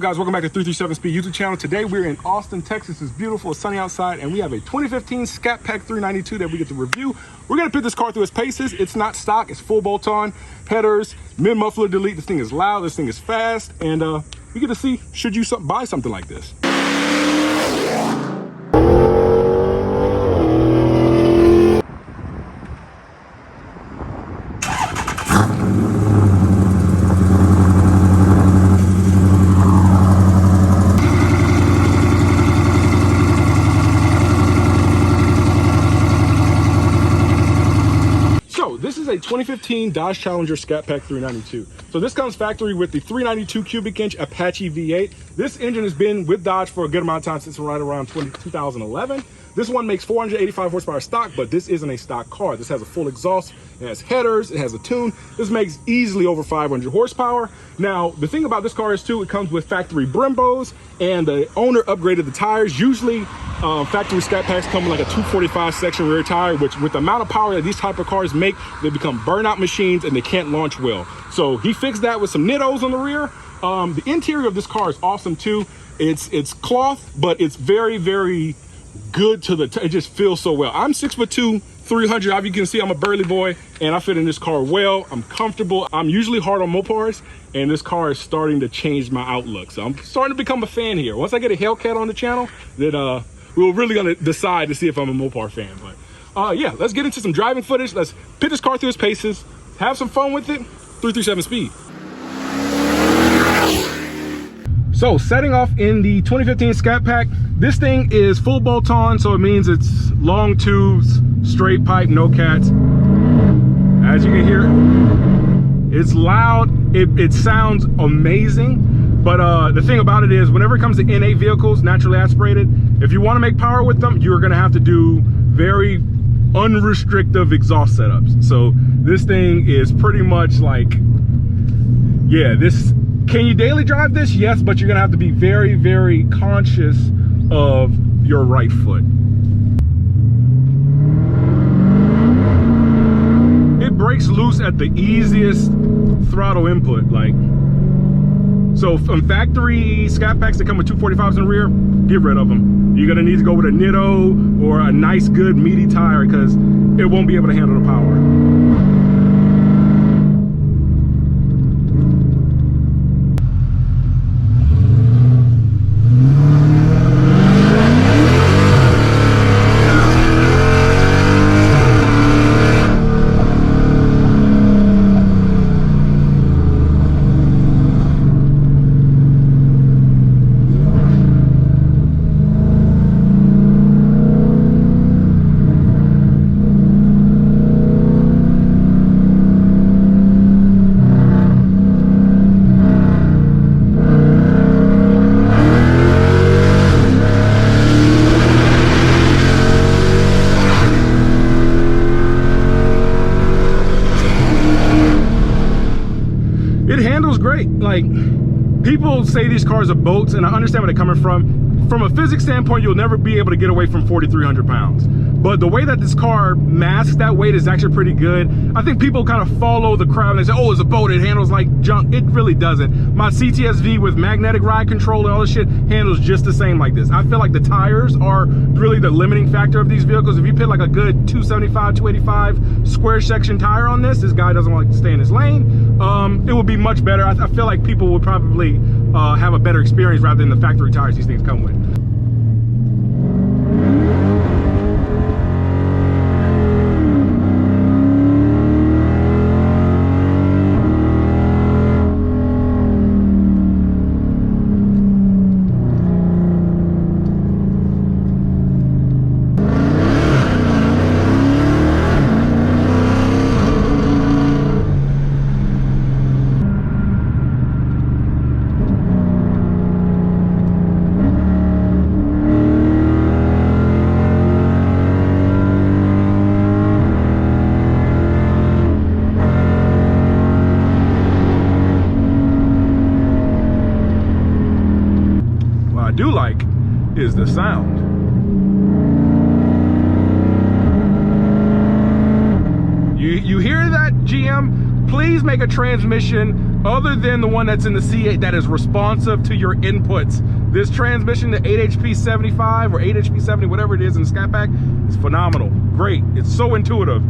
guys? Welcome back to 337 Speed YouTube channel. Today we're in Austin, Texas. It's beautiful, it's sunny outside, and we have a 2015 Scat Pack 392 that we get to review. We're gonna put this car through its paces. It's not stock, it's full bolt-on, headers, mid-muffler delete. This thing is loud, this thing is fast, and we get to see, should you buy something like this? This is a 2015 Dodge Challenger Scat Pack 392. So this comes factory with the 392 cubic inch Apache V8. This engine has been with Dodge for a good amount of time, since right around 2011. This one makes 485 horsepower stock, but this isn't a stock car. This has a full exhaust, it has headers, it has a tune. This makes easily over 500 horsepower. Now, the thing about this car is too, it comes with factory Brembos, and the owner upgraded the tires. Usually, factory Scat Packs come with like a 245 section rear tire, which with the amount of power that these type of cars make, they become burnout machines and they can't launch well. So he fixed that with some nittos on the rear. The interior of this car is awesome too. It's cloth, but it's very, very good to the it just feels so well. I'm 6'2", 300. As you can see, I'm a burly boy, and I fit in this car well. I'm comfortable. I'm usually hard on Mopars, and this car is starting to change my outlook. So I'm starting to become a fan here. Once I get a Hellcat on the channel, then we're really gonna decide to see if I'm a Mopar fan. But yeah, let's get into some driving footage. Let's pit this car through its paces, have some fun with it. 337 Speed. So setting off in the 2015 Scat Pack, this thing is full bolt-on, so it means it's long tubes, straight pipe, no cats. As you can hear, it's loud, it sounds amazing, but the thing about it is, whenever it comes to N8 vehicles, naturally aspirated, if you want to make power with them, you're going to have to do very unrestricted exhaust setups. So this thing is pretty much like, yeah, this. Can you daily drive this? Yes, but you're gonna have to be very, very conscious of your right foot. It breaks loose at the easiest throttle input. Like, so from factory Scat Packs that come with 245s in the rear, get rid of them. You're gonna need to go with a Nitto or a nice, good, meaty tire, because it won't be able to handle the power. It handles great. Like, people say these cars are boats, and I understand where they're coming from. From a physics standpoint, you'll never be able to get away from 4,300 pounds. But the way that this car masks that weight is actually pretty good. I think people kind of follow the crowd and they say, oh, it's a boat, it handles like junk. It really doesn't. My CTSV with magnetic ride control and all this shit handles just the same like this. I feel like the tires are really the limiting factor of these vehicles. If you put like a good 275, 285 square section tire on this guy doesn't want to stay in his lane. It would be much better. I feel like people would probably have a better experience rather than the factory tires these things come with. Do like is the sound. You hear that, GM? Please make a transmission other than the one that's in the C8 that is responsive to your inputs. This transmission, the 8HP75 or 8HP70, whatever it is in the Scat Pack, is phenomenal. Great. It's so intuitive.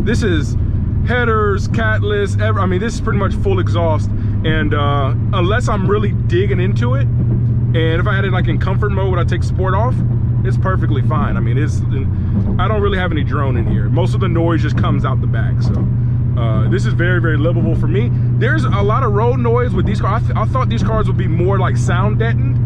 This is headers, catless, I mean, this is pretty much full exhaust. And unless I'm really digging into it, and if I had it like in comfort mode when I take sport off, it's perfectly fine. I mean, I don't really have any drone in here. Most of the noise just comes out the back. So this is very, very livable for me. There's a lot of road noise with these cars. I thought these cars would be more like sound deadened.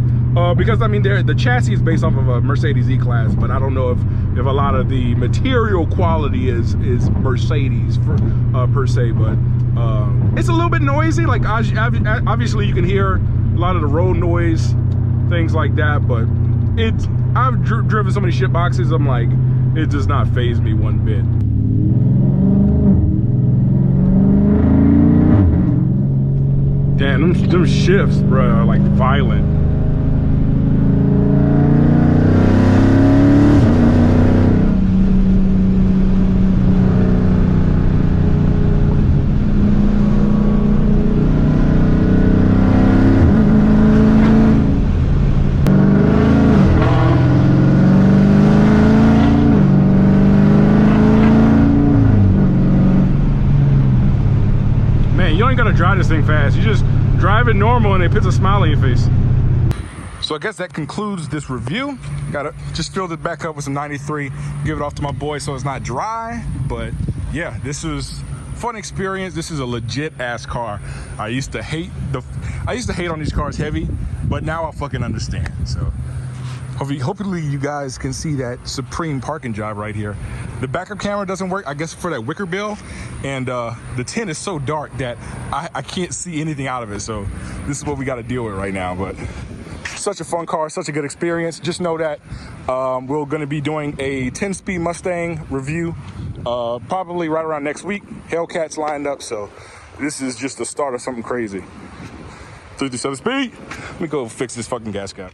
Because I mean, the chassis is based off of a Mercedes E-Class, but I don't know if a lot of the material quality is Mercedes per se. But it's a little bit noisy. Like obviously you can hear a lot of the road noise, things like that. But I've driven so many shit boxes. I'm like, it does not faze me one bit. Damn, them shifts, bro, are like violent. You ain't gotta drive this thing fast. You just drive it normal and it puts a smile on your face. So I guess that concludes this review. Gotta just fill it back up with some 93, give it off to my boy so it's not dry. But yeah, this was a fun experience. This is a legit ass car. I used to hate on these cars heavy, but now I fucking understand. So hopefully you guys can see that supreme parking job right here. The backup camera doesn't work, I guess, for that wicker bill, and the tint is so dark that I can't see anything out of it. So this is what we got to deal with right now. But such a fun car, such a good experience. Just know that we're going to be doing a 10-speed Mustang review probably right around next week. Hellcats lined up, so this is just the start of something crazy. 37 speed. Let me go fix this fucking gas cap.